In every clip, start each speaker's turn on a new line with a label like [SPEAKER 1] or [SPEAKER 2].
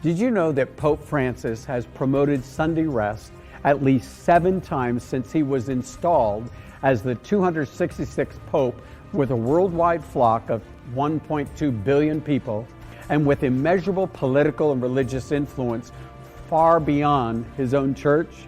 [SPEAKER 1] Did you know that Pope Francis has promoted Sunday rest at least 7 times since he was installed as the 266th Pope, with a worldwide flock of 1.2 billion people and with immeasurable political and religious influence far beyond his own church?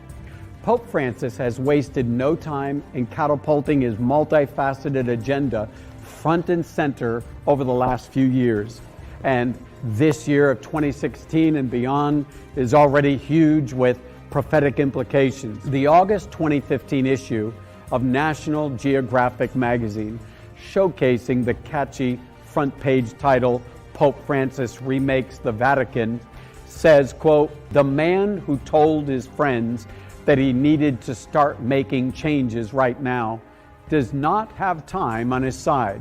[SPEAKER 1] Pope Francis has wasted no time in catapulting his multifaceted agenda front and center over the last few years. And this year of 2016 and beyond is already huge with prophetic implications. The August 2015 issue of National Geographic magazine, showcasing the catchy front page title, Pope Francis Remakes the Vatican, says, quote, "The man who told his friends that he needed to start making changes right now does not have time on his side."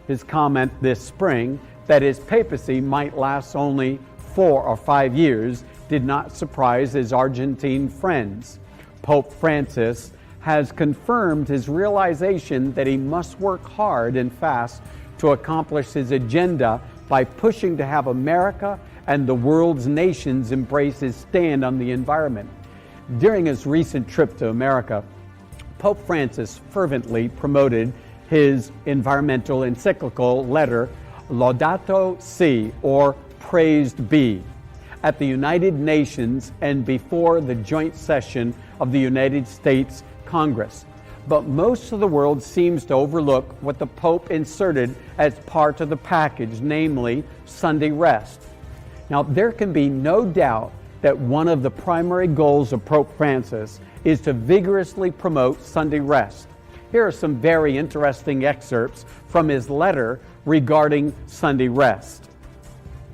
[SPEAKER 1] His comment this spring that his papacy might last only 4 or 5 years did not surprise his Argentine friends. Pope Francis has confirmed his realization that he must work hard and fast to accomplish his agenda by pushing to have America and the world's nations embrace his stand on the environment. During his recent trip to America, Pope Francis fervently promoted his environmental encyclical letter, Laudato Si, or Praised Be, at the United Nations and before the joint session of the United States Congress. But most of the world seems to overlook what the Pope inserted as part of the package, namely Sunday rest. Now, there can be no doubt that one of the primary goals of Pope Francis is to vigorously promote Sunday rest. Here are some very interesting excerpts from his letter regarding Sunday rest.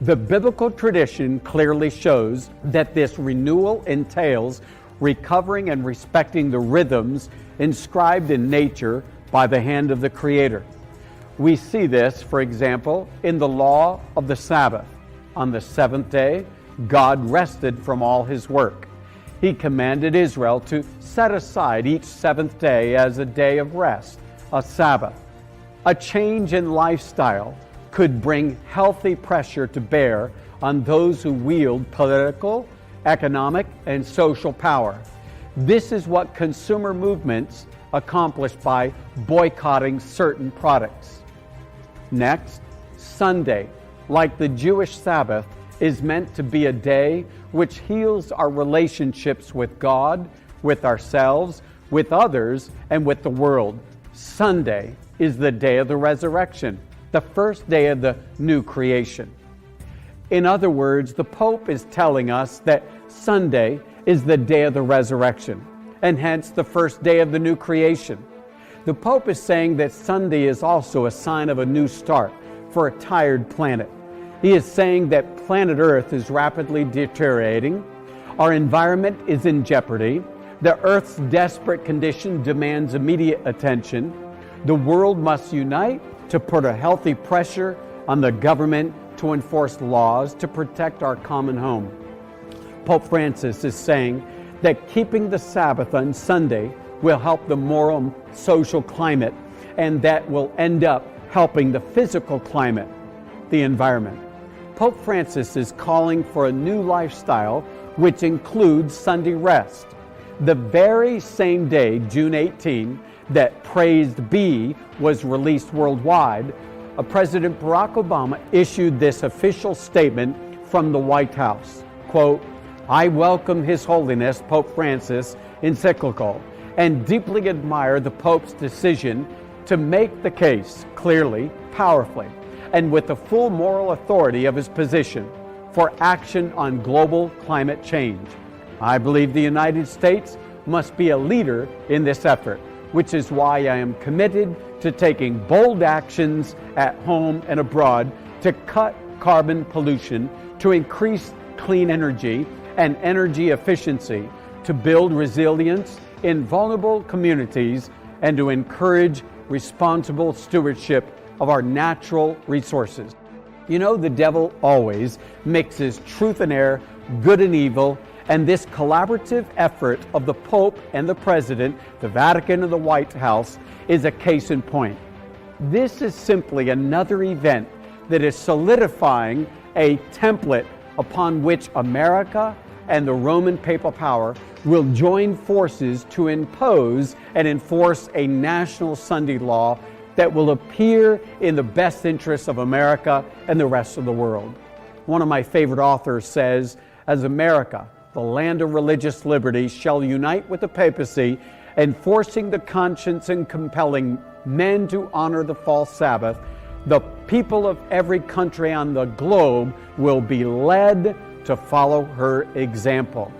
[SPEAKER 1] The biblical tradition clearly shows that this renewal entails recovering and respecting the rhythms inscribed in nature by the hand of the Creator. We see this, for example, in the law of the Sabbath. On the 7th day, God rested from all his work. He commanded Israel to set aside each 7th day as a day of rest, a Sabbath. A change in lifestyle could bring healthy pressure to bear on those who wield political, economic, and social power. This is what consumer movements accomplish by boycotting certain products. Next, Sunday, like the Jewish Sabbath, is meant to be a day which heals our relationships with God, with ourselves, with others, and with the world. Sunday is the day of the resurrection, the first day of the new creation. In other words, the Pope is telling us that Sunday is the day of the resurrection, and hence the first day of the new creation. The Pope is saying that Sunday is also a sign of a new start for a tired planet. He is saying that planet Earth is rapidly deteriorating, our environment is in jeopardy, the Earth's desperate condition demands immediate attention, the world must unite to put a healthy pressure on the government to enforce laws to protect our common home. Pope Francis is saying that keeping the Sabbath on Sunday will help the moral and social climate, and that will end up helping the physical climate, the environment. Pope Francis is calling for a new lifestyle which includes Sunday rest. The very same day, June 18, that Praised Be was released worldwide, President Barack Obama issued this official statement from the White House. Quote, "I welcome His Holiness Pope Francis encyclical and deeply admire the Pope's decision to make the case clearly, powerfully, and with the full moral authority of his position for action on global climate change. I believe the United States must be a leader in this effort, which is why I am committed to taking bold actions at home and abroad to cut carbon pollution, to increase clean energy and energy efficiency, to build resilience in vulnerable communities, and to encourage responsible stewardship of our natural resources." You know, the devil always mixes truth and error, good and evil, and this collaborative effort of the Pope and the President, the Vatican and the White House, is a case in point. This is simply another event that is solidifying a template upon which America and the Roman papal power will join forces to impose and enforce a national Sunday law that will appear in the best interests of America and the rest of the world. One of my favorite authors says, as America, the land of religious liberty, shall unite with the papacy, enforcing the conscience and compelling men to honor the false Sabbath, the people of every country on the globe will be led to follow her example.